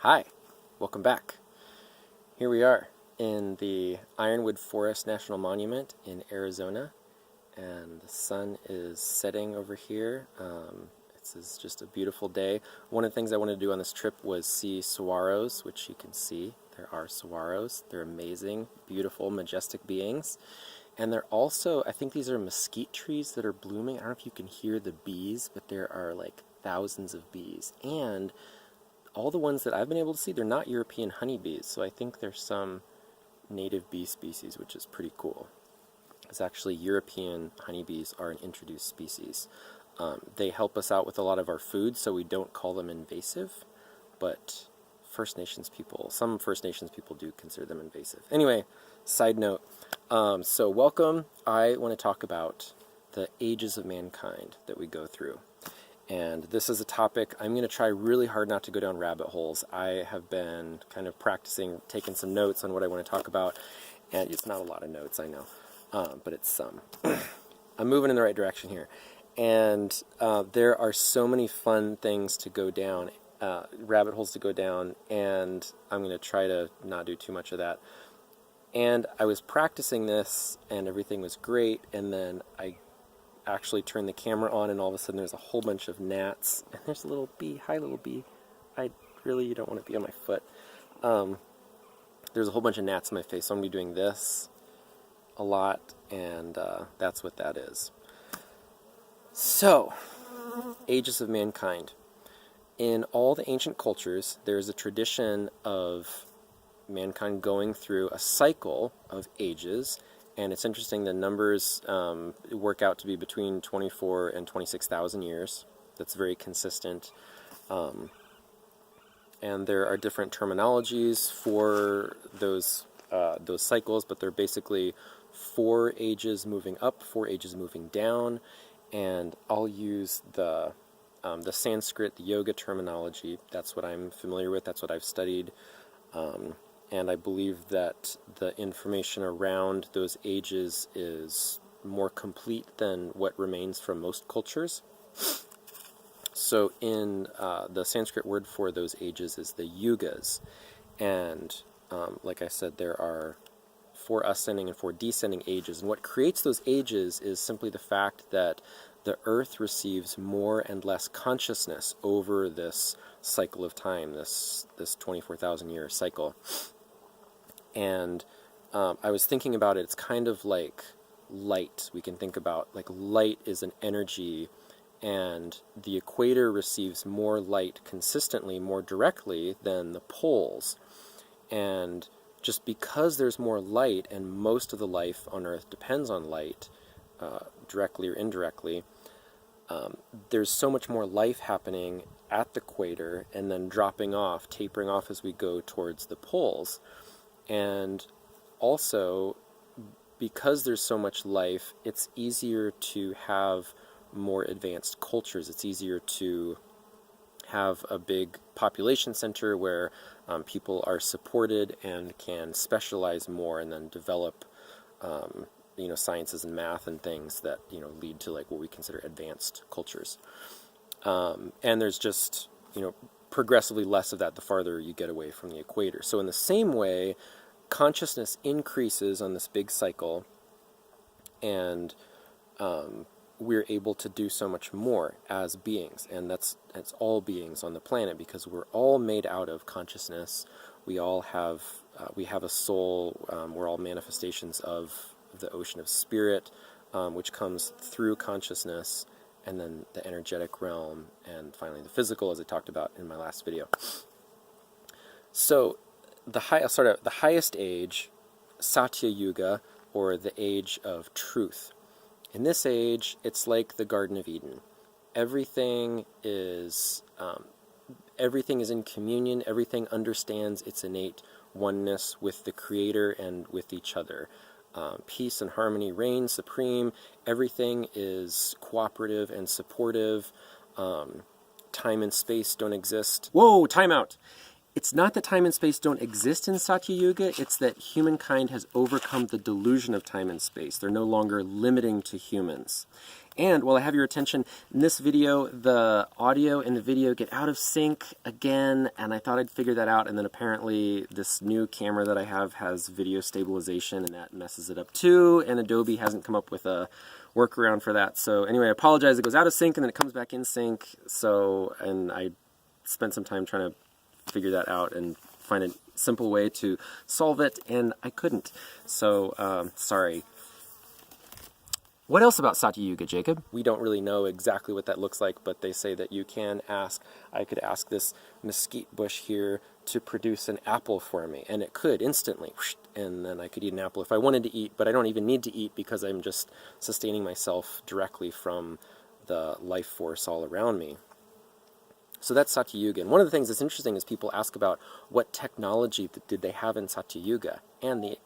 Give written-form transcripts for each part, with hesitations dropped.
Hi, welcome back. Here we are in the Ironwood Forest National Monument in Arizona, and the sun is setting over here. This is just a beautiful day. One of the things I wanted to do on this trip was see saguaros, which you can see. There are saguaros. They're amazing, beautiful, majestic beings. And they're also, I think these are mesquite trees that are blooming. I don't know if you can hear the bees, but there are like thousands of bees. And all the ones that I've been able to see, they're not European honeybees, so I think there's some native bee species, which is pretty cool. It's actually European honeybees are an introduced species. They help us out with a lot of our food, so we don't call them invasive, but First Nations people, some First Nations people do consider them invasive. Anyway, side note, so welcome. I want to talk about the ages of mankind that we go through. And this is a topic, I'm going to try really hard not to go down rabbit holes. I have been kind of practicing, taking some notes on what I want to talk about, and it's not a lot of notes, I know, but it's some. I'm moving in the right direction here. And there are so many fun things to go down, rabbit holes to go down, and I'm going to try to not do too much of that. And I was practicing this, and everything was great, and then I actually turn the camera on, and all of a sudden there's a whole bunch of gnats, and there's a little bee. Hi, little bee. You don't want to be on my foot. There's a whole bunch of gnats in my face, so I'm going to be doing this a lot, and that's what that is. So, ages of mankind. In all the ancient cultures, there's a tradition of mankind going through a cycle of ages. And it's interesting, the numbers work out to be between 24 and 26,000 years. That's very consistent. And there are different terminologies for those cycles, but they're basically 4 ages moving up, 4 ages moving down. And I'll use the Sanskrit, the yoga terminology. That's what I'm familiar with. That's what I've studied. And I believe that the information around those ages is more complete than what remains from most cultures. So in the Sanskrit word for those ages is the Yugas. And like I said, there are 4 ascending and 4 descending ages. And what creates those ages is simply the fact that the Earth receives more and less consciousness over this cycle of time, this 24,000-year cycle. And I was thinking about it, it's kind of like light. We can think about, like, light is an energy, and the equator receives more light consistently, more directly than the poles. And just because there's more light, and most of the life on Earth depends on light, directly or indirectly, there's so much more life happening at the equator and then dropping off, tapering off as we go towards the poles. And also, because there's so much life, it's easier to have more advanced cultures. It's easier to have a big population center where people are supported and can specialize more and then develop sciences and math and things that lead to like what we consider advanced cultures. And there's just progressively less of that the farther you get away from the equator. So in the same way, consciousness increases on this big cycle, and we're able to do so much more as beings, and that's all beings on the planet, because we're all made out of consciousness. We all have a soul. We're all manifestations of the ocean of spirit, which comes through consciousness, and then the energetic realm, and finally the physical, as I talked about in my last video. So I'll start out the highest age, Satya Yuga, or the age of truth. In this age, it's like the Garden of Eden. Everything is in communion. Everything understands its innate oneness with the Creator and with each other. Peace and harmony reign supreme. Everything is cooperative and supportive. Time and space don't exist. Whoa, time out! It's not that time and space don't exist in Satya Yuga, it's that humankind has overcome the delusion of time and space. They're no longer limiting to humans. And while I have your attention, in this video, the audio and the video get out of sync again, and I thought I'd figure that out, and then apparently this new camera that I have has video stabilization, and that messes it up too, and Adobe hasn't come up with a workaround for that. So anyway, I apologize. It goes out of sync, and then it comes back in sync, and I spent some time trying to figure that out and find a simple way to solve it, and I couldn't. So, sorry. What else about Satya Yuga, Jacob? We don't really know exactly what that looks like, but they say that you can ask, I could ask this mesquite bush here to produce an apple for me, and it could instantly, and then I could eat an apple if I wanted to eat, but I don't even need to eat because I'm just sustaining myself directly from the life force all around me. So that's Satya Yuga. And one of the things that's interesting is people ask about what technology did they have in Satya Yuga, and the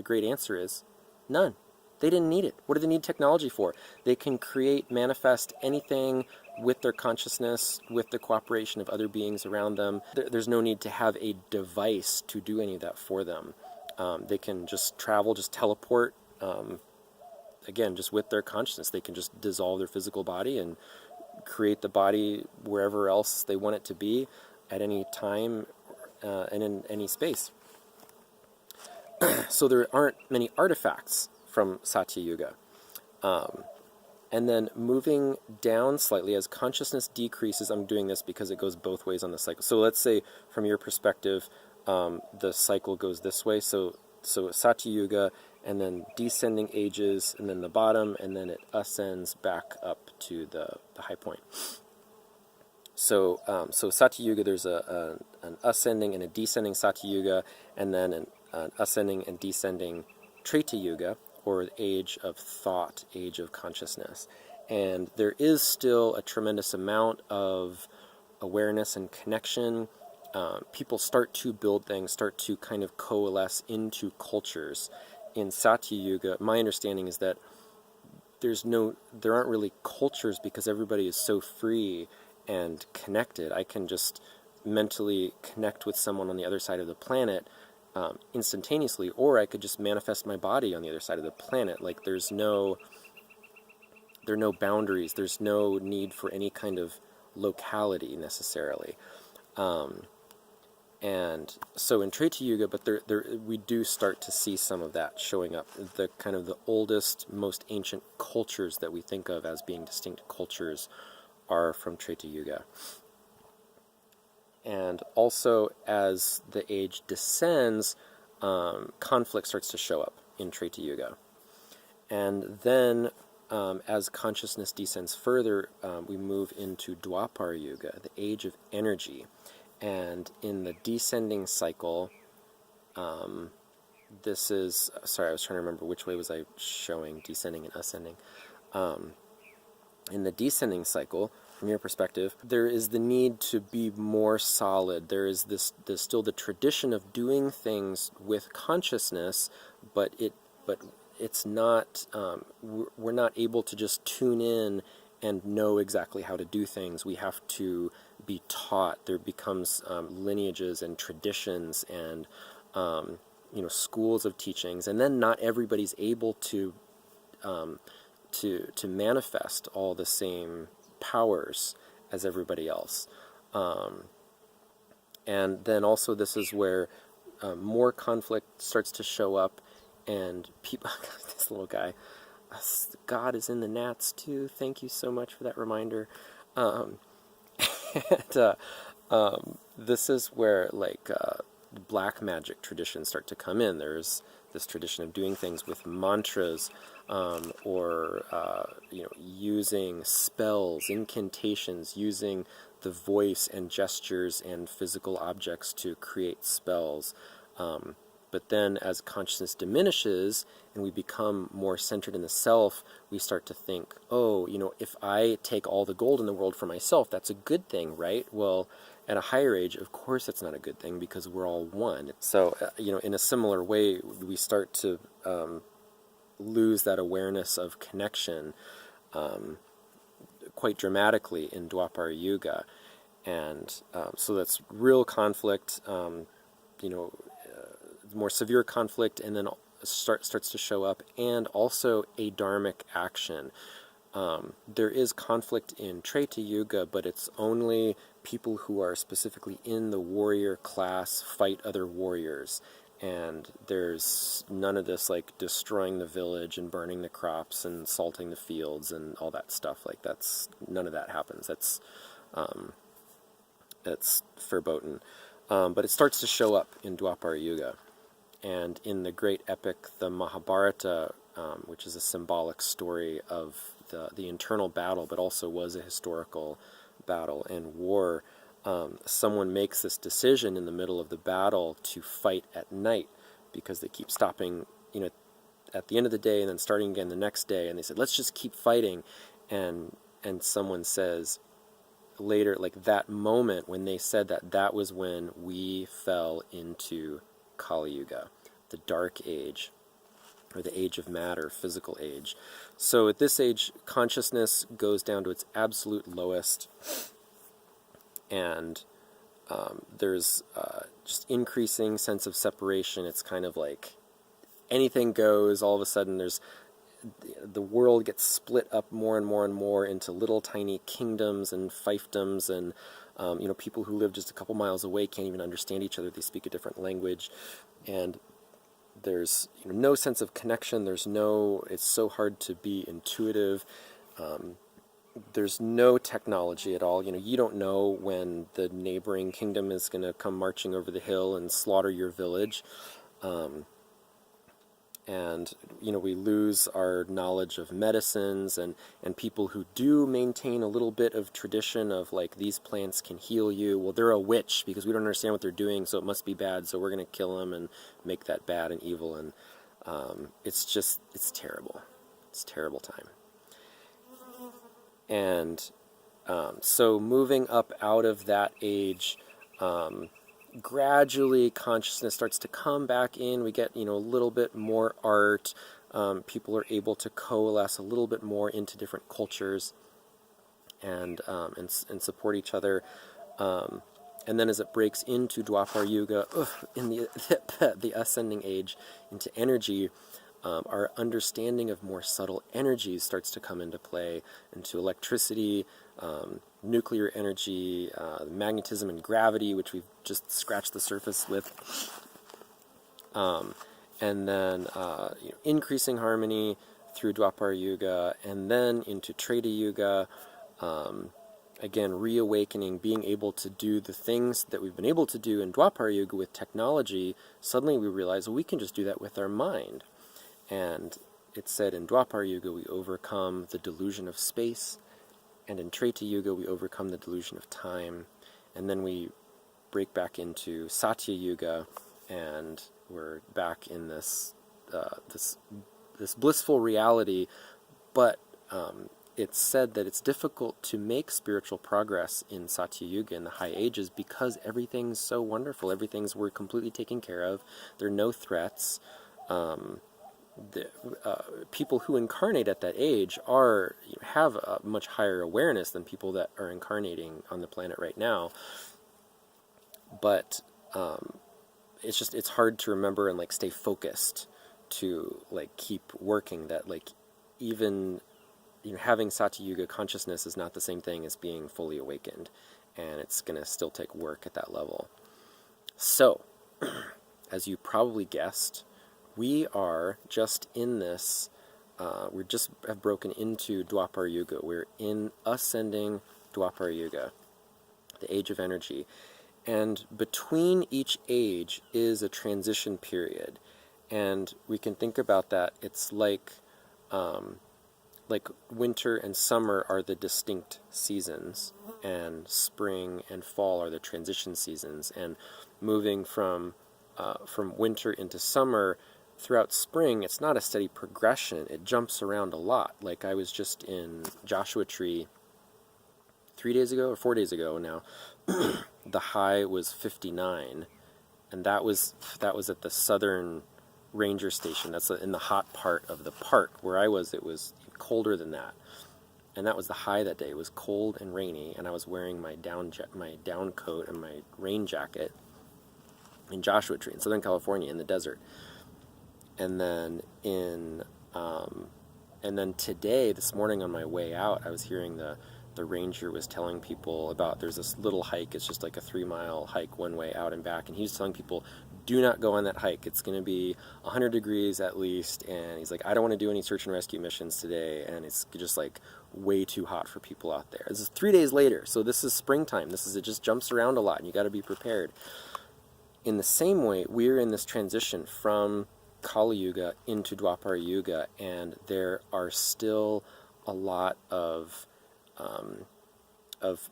great answer is none. They didn't need it. What do they need technology for? They can create, manifest anything with their consciousness, with the cooperation of other beings around them. There's no need to have a device to do any of that for them. They can just travel, just teleport, again, just with their consciousness. They can just dissolve their physical body and create the body wherever else they want it to be at any time and in any space. So there aren't many artifacts from Satya Yuga. And then moving down slightly as consciousness decreases, I'm doing this because it goes both ways on the cycle. So let's say from your perspective, the cycle goes this way. So Satya Yuga, and then descending ages, and then the bottom, and then it ascends back up to the high point. So Satya Yuga, there's an ascending and a descending Satya Yuga, and then an ascending and descending Treta Yuga, or age of thought, age of consciousness. And there is still a tremendous amount of awareness and connection. People start to build things, start to kind of coalesce into cultures. In Satya Yuga, my understanding is that there aren't really cultures because everybody is so free and connected. I can just mentally connect with someone on the other side of the planet instantaneously, or I could just manifest my body on the other side of the planet. Like there are no boundaries. There's no need for any kind of locality necessarily. And so in Treta Yuga, but we do start to see some of that showing up. The kind of the oldest, most ancient cultures that we think of as being distinct cultures are from Treta Yuga. And also, as the age descends, conflict starts to show up in Treta Yuga. And then, as consciousness descends further, we move into Dwapara Yuga, the age of energy. And in the descending cycle, this is... Sorry, I was trying to remember which way was I showing, descending and ascending. In the descending cycle, from your perspective, there is the need to be more solid. There's still the tradition of doing things with consciousness, but it's not. We're not able to just tune in and know exactly how to do things. We have to be taught. There becomes lineages and traditions and schools of teachings, and then not everybody's able to manifest all the same powers as everybody else. And then also this is where more conflict starts to show up, and people... this little guy, God is in the gnats too. Thank you so much for that reminder. This is where black magic traditions start to come in. There's this tradition of doing things with mantras, or using spells, incantations, using the voice and gestures and physical objects to create spells. But then as consciousness diminishes and we become more centered in the self, we start to think, if I take all the gold in the world for myself, that's a good thing, right? Well, at a higher age, of course it's not a good thing because we're all one. So, in a similar way, we start to lose that awareness of connection quite dramatically in Dwapara Yuga. And so that's real conflict, more severe conflict, and then starts to show up, and also a dharmic action. There is conflict in Treta Yuga, but it's only people who are specifically in the warrior class fight other warriors. And there's none of this like destroying the village and burning the crops and salting the fields and all that stuff. Like none of that happens. That's verboten. But it starts to show up in Dwapara Yuga. And in the great epic, the Mahabharata, which is a symbolic story of the internal battle, but also was a historical battle and war, someone makes this decision in the middle of the battle to fight at night because they keep stopping, at the end of the day and then starting again the next day. And they said, let's just keep fighting. And someone says later, like that moment when they said that, that was when we fell into Kali Yuga, the dark age, or the age of matter, physical age. So at this age, consciousness goes down to its absolute lowest, and there's just increasing sense of separation. It's kind of like anything goes. All of a sudden, the world gets split up more and more and more into little tiny kingdoms and fiefdoms, and people who live just a couple miles away can't even understand each other. They speak a different language, and there's no sense of connection. It's so hard to be intuitive. There's no technology at all. You don't know when the neighboring kingdom is going to come marching over the hill and slaughter your village. And we lose our knowledge of medicines, and people who do maintain a little bit of tradition of like these plants can heal you. Well, they're a witch because we don't understand what they're doing, so it must be bad. So we're going to kill them and make that bad and evil. And it's terrible. It's a terrible time. And so moving up out of that age, gradually consciousness starts to come back in. We get a little bit more art. People are able to coalesce a little bit more into different cultures and support each other. And then as it breaks into Dwapara Yuga, in the ascending age, into energy, our understanding of more subtle energies starts to come into play, into electricity, nuclear energy, magnetism and gravity, which we've just scratched the surface with, and then increasing harmony through Dwapara Yuga, and then into Treta Yuga, again reawakening, being able to do the things that we've been able to do in Dwapara Yuga with technology. Suddenly we realize, well, we can just do that with our mind. And it's said in Dwapara Yuga we overcome the delusion of space, and in Treta Yuga we overcome the delusion of time, and then we break back into Satya Yuga, and we're back in this blissful reality. But it's said that it's difficult to make spiritual progress in Satya Yuga in the high ages because everything's so wonderful. We're completely taken care of. There are no threats. People who incarnate at that age have a much higher awareness than people that are incarnating on the planet right now. But it's hard to remember and like stay focused to like keep working. That like even having Satya Yuga consciousness is not the same thing as being fully awakened, and it's gonna still take work at that level. So, as you probably guessed, we are just in this, we just have broken into Dwapara Yuga. We're in ascending Dwapara Yuga, the age of energy. And between each age is a transition period. And we can think about that. It's like winter and summer are the distinct seasons, and spring and fall are the transition seasons. And moving from winter into summer, throughout spring, it's not a steady progression. It jumps around a lot. Like I was just in Joshua Tree 3 days ago, or 4 days ago now. The high was 59, and that was at the Southern Ranger Station. That's in the hot part of the park. Where I was, it was colder than that, and that was the high that day. It was cold and rainy, and I was wearing my down coat and my rain jacket in Joshua Tree in Southern California in the desert. And then in And then today, this morning on my way out, I was hearing the ranger was telling people about, there's this little hike. It's just like a 3-mile hike one way out and back. And he was telling people, do not go on that hike. It's going to be 100 degrees at least. And he's like, I don't want to do any search and rescue missions today. And it's just like way too hot for people out there. This is 3 days later. So this is springtime. It just jumps around a lot and you got to be prepared. In the same way, we're in this transition from Kali Yuga into Dwapara Yuga, and there are still a lot of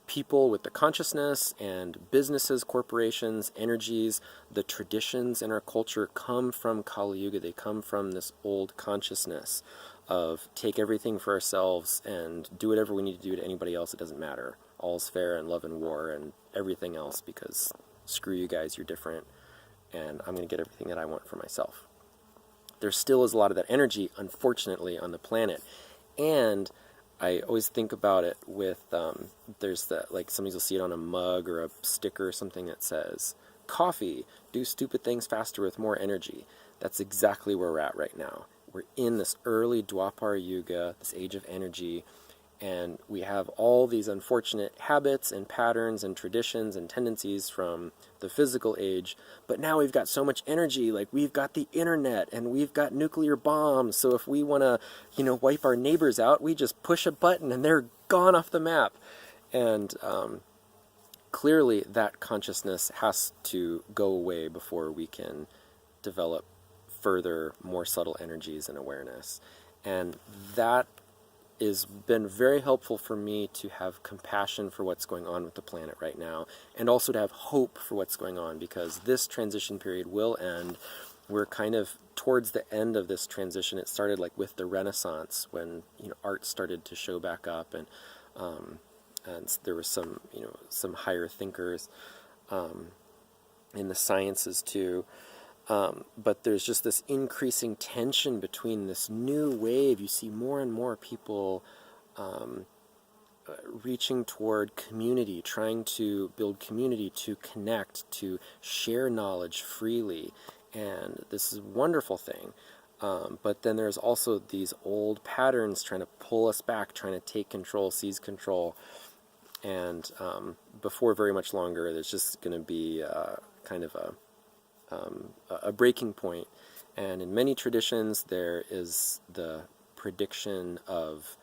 people with the consciousness and businesses, corporations, energies. The traditions in our culture come from Kali Yuga. They come from this old consciousness of take everything for ourselves and do whatever we need to do to anybody else. It doesn't matter. All's fair in love and war and everything else, because screw you guys, you're different, and I'm going to get everything that I want for myself. There still is a lot of that energy, unfortunately, on the planet. And I always think about it with, there's that, like, sometimes you'll see it on a mug or a sticker or something that says, coffee, do stupid things faster with more energy. That's exactly where we're at right now. We're in this early Dwapara Yuga, this age of energy, and we have all these unfortunate habits and patterns and traditions and tendencies from the physical age, but now we've got so much energy, like we've got the internet and we've got nuclear bombs, so if we want to, wipe our neighbors out, we just push a button and they're gone off the map. And clearly that consciousness has to go away before we can develop further, more subtle energies and awareness. And that has been very helpful for me to have compassion for what's going on with the planet right now, and also to have hope for what's going on, because this transition period will end. We're kind of towards the end of this transition. It started like with the Renaissance, when art started to show back up, and there was some higher thinkers in the sciences too. But there's just this increasing tension between this new wave. You see more and more people reaching toward community, trying to build community, to connect, to share knowledge freely. And this is a wonderful thing. But then there's also these old patterns trying to pull us back, trying to take control, seize control. And before very much longer, there's just going to be kind of a breaking point. And in many traditions, there is the prediction of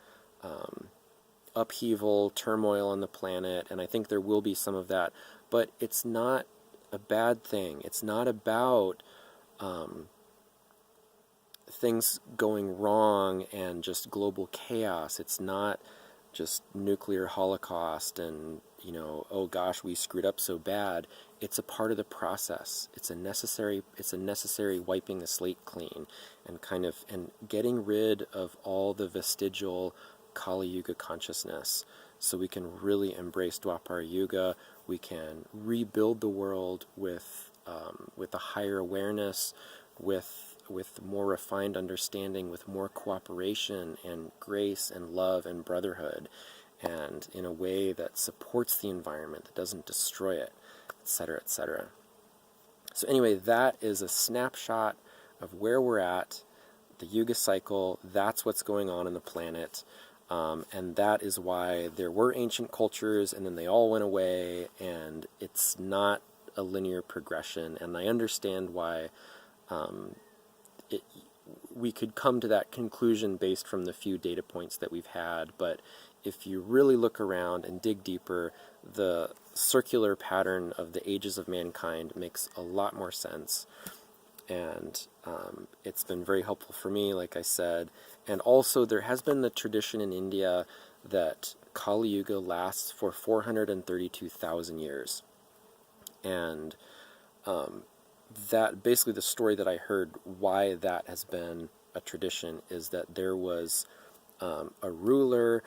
upheaval, turmoil on the planet, and I think there will be some of that. But it's not a bad thing. It's not about things going wrong and just global chaos. It's not just nuclear holocaust and, oh gosh, we screwed up so bad. It's a part of the process. It's a necessary wiping the slate clean and getting rid of all the vestigial Kali Yuga consciousness, so we can really embrace Dwapara Yuga. We can rebuild the world with a higher awareness, with more refined understanding, with more cooperation and grace and love and brotherhood, and in a way that supports the environment, that doesn't destroy it, etc., etc. So anyway, that is a snapshot of where we're at, the Yuga cycle. That's what's going on in the planet. And that is why there were ancient cultures and then they all went away, and it's not a linear progression. And I understand why we could come to that conclusion based from the few data points that we've had, but if you really look around and dig deeper, the circular pattern of the ages of mankind makes a lot more sense. And it's been very helpful for me, like I said. And also there has been the tradition in India that Kali Yuga lasts for 432,000 years. And that basically the story that I heard why that has been a tradition is that there was a ruler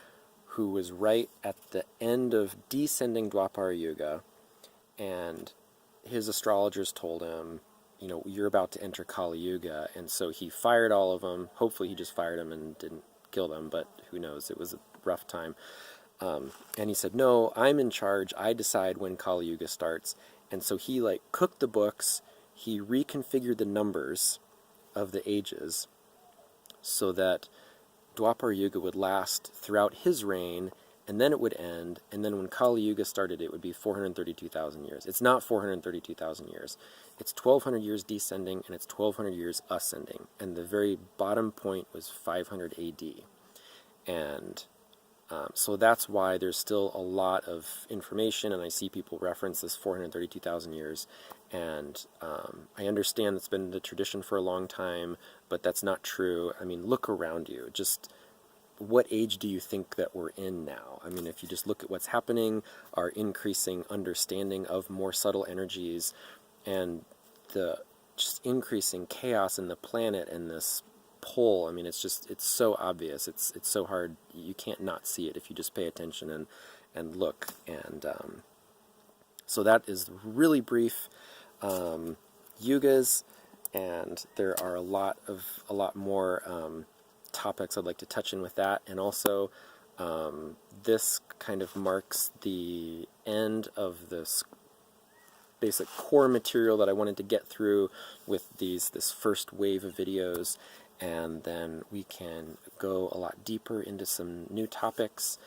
who was right at the end of descending Dwapara Yuga, and his astrologers told him, you're about to enter Kali Yuga, and so he fired all of them. Hopefully he just fired them and didn't kill them, but who knows, it was a rough time. And he said, no, I'm in charge, I decide when Kali Yuga starts. And so he cooked the books, he reconfigured the numbers of the ages so that Dwapara Yuga would last throughout his reign, and then it would end, and then when Kali Yuga started, it would be 432,000 years. It's not 432,000 years. It's 1,200 years descending, and it's 1,200 years ascending. And the very bottom point was 500 AD. And so that's why there's still a lot of information, and I see people reference this 432,000 years. And I understand it's been the tradition for a long time, but that's not true. I mean, look around you. Just what age do you think that we're in now? I mean, if you just look at what's happening, our increasing understanding of more subtle energies, and the just increasing chaos in the planet and this pull, I mean, it's so obvious. It's so hard. You can't not see it if you just pay attention and look. And so that is really brief yugas, and there are a lot more topics I'd like to touch in with that. And also this kind of marks the end of this basic core material that I wanted to get through with this first wave of videos, and then we can go a lot deeper into some new topics,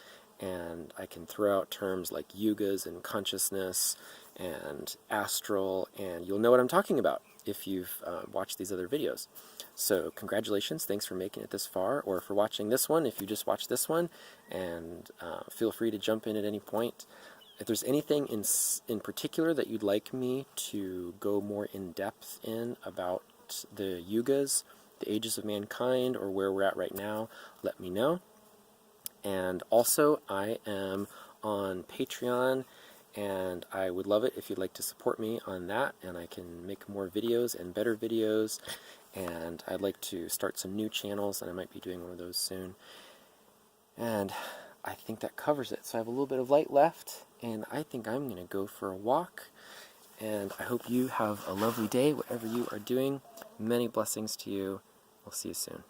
and I can throw out terms like yugas and consciousness and astral, and you'll know what I'm talking about if you've watched these other videos. So congratulations, thanks for making it this far, or for watching this one if you just watched this one, and feel free to jump in at any point. If there's anything in particular that you'd like me to go more in depth in about the yugas, the ages of mankind, or where we're at right now, let me know. And also, I am on Patreon, and I would love it if you'd like to support me on that, and I can make more videos and better videos, and I'd like to start some new channels, and I might be doing one of those soon. And I think that covers it. So I have a little bit of light left, and I think I'm going to go for a walk, and I hope you have a lovely day, whatever you are doing. Many blessings to you. We'll see you soon.